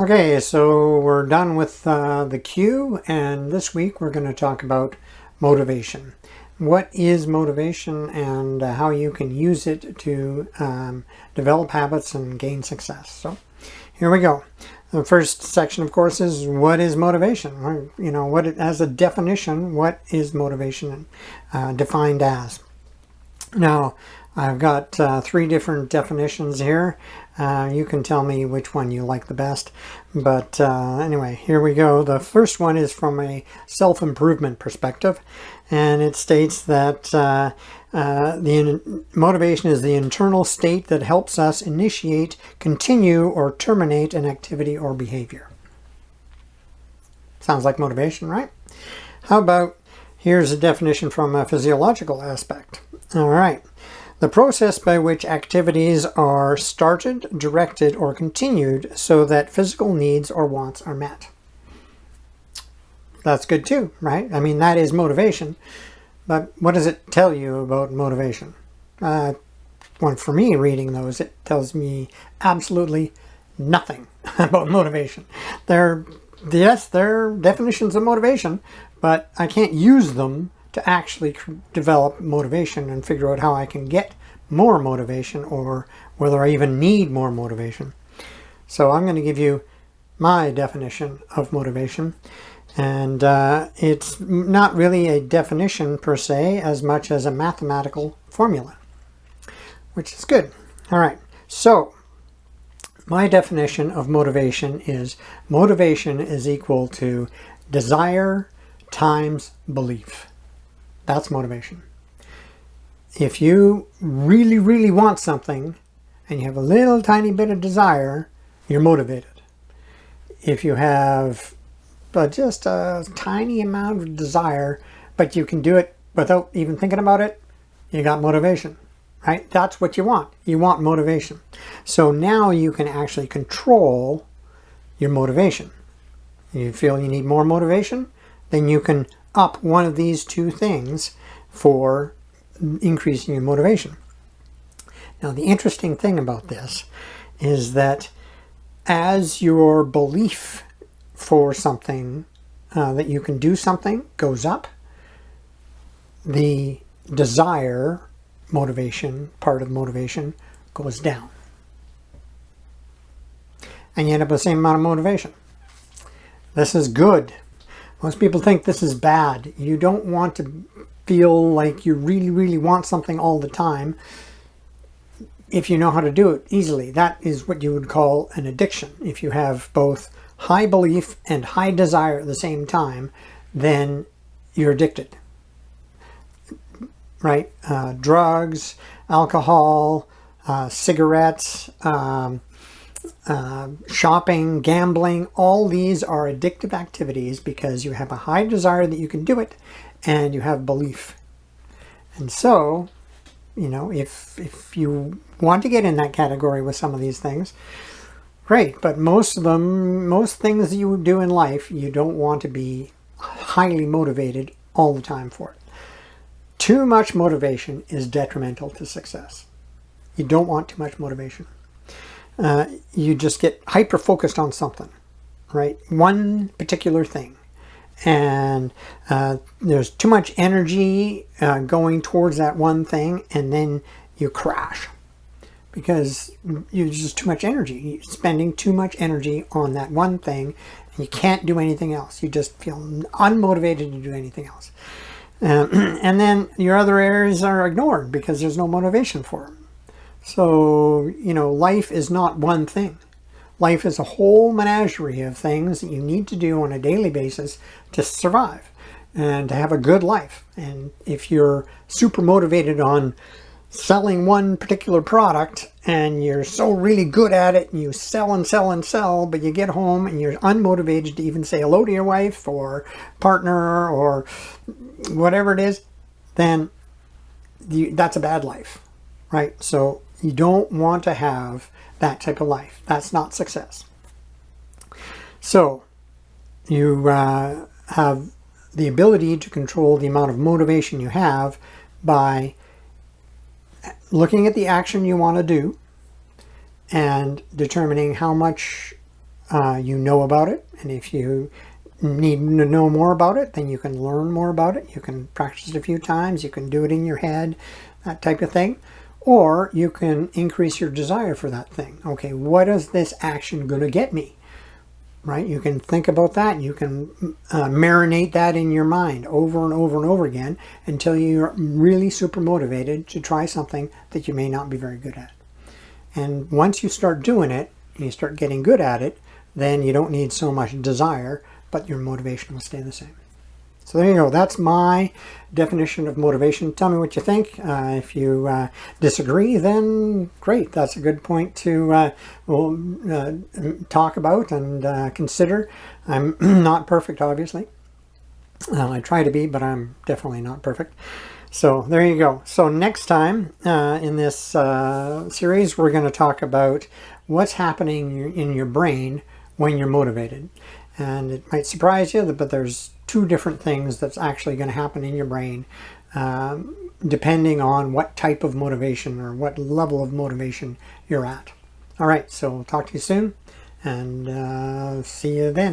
Okay, so we're done with the cue, and this week we're going to talk about motivation. What is motivation and how you can use it to develop habits and gain success. So here we go. The first section, of course, is what is motivation? You know, as a definition, what is motivation defined as? Now, I've got three different definitions here. You can tell me which one you like the best. But anyway, here we go. The first one is from a self-improvement perspective. And it states that the motivation is the internal state that helps us initiate, continue, or terminate an activity or behavior. Sounds like motivation, right? How about, here's a definition from a physiological aspect. All right. The process by which activities are started, directed, or continued so that physical needs or wants are met. That's good too, right? I mean, that is motivation. But what does it tell you about motivation? For me, reading those, it tells me absolutely nothing about motivation. They're definitions of motivation, but I can't use them to actually develop motivation and figure out how I can get more motivation or whether I even need more motivation. So I'm going to give you my definition of motivation. And it's not really a definition per se as much as a mathematical formula, which is good. All right. So my definition of motivation is equal to desire times belief. That's motivation. If you really, really want something and you have a little tiny bit of desire, you're motivated. If you have just a tiny amount of desire, but you can do it without even thinking about it, you got motivation, right? That's what you want. You want motivation. So now you can actually control your motivation. You feel you need more motivation, then you can up one of these two things for increasing your motivation. Now, the interesting thing about this is that as your belief for something, that you can do something, goes up, the desire motivation, part of motivation, goes down. And you end up with the same amount of motivation. This is good. Most people think this is bad. You don't want to feel like you really, really want something all the time if you know how to do it easily. That is what you would call an addiction. If you have both high belief and high desire at the same time, then you're addicted. Right? Drugs, alcohol, cigarettes, shopping, gambling, all these are addictive activities because you have a high desire that you can do it and you have belief. And so, you know, if you want to get in that category with some of these things, great. But most things that you do in life, you don't want to be highly motivated all the time for it. Too much motivation is detrimental to success. You don't want too much motivation. You just get hyper-focused on something, right? One particular thing. And there's too much energy going towards that one thing, and then you crash. Because you're just too much energy. You're spending too much energy on that one thing, and you can't do anything else. You just feel unmotivated to do anything else. And then your other areas are ignored because there's no motivation for them. So, you know, life is not one thing. Life is a whole menagerie of things that you need to do on a daily basis to survive and to have a good life. And if you're super motivated on selling one particular product and you're so really good at it and you sell and sell and sell, but you get home and you're unmotivated to even say hello to your wife or partner or whatever it is, then that's a bad life, right? So you don't want to have that type of life. That's not success. So you have the ability to control the amount of motivation you have by looking at the action you want to do and determining how much you know about it, and if you need to know more about it, then you can learn more about it. You can practice it a few times, you can do it in your head, that type of thing. Or you can increase your desire for that thing. Okay, what is this action going to get me? Right? You can think about that, and you can marinate that in your mind over and over and over again until you're really super motivated to try something that you may not be very good at. And once you start doing it, and you start getting good at it, then you don't need so much desire, but your motivation will stay the same. So there you go. That's my definition of motivation. Tell me what you think. If you disagree, then great. That's a good point to talk about and consider. I'm not perfect, obviously. I try to be, but I'm definitely not perfect. So there you go. So next time in this series, we're going to talk about what's happening in your brain when you're motivated. And it might surprise you, but there's two different things that's actually going to happen in your brain depending on what type of motivation or what level of motivation you're at. All right, so talk to you soon, and see you then.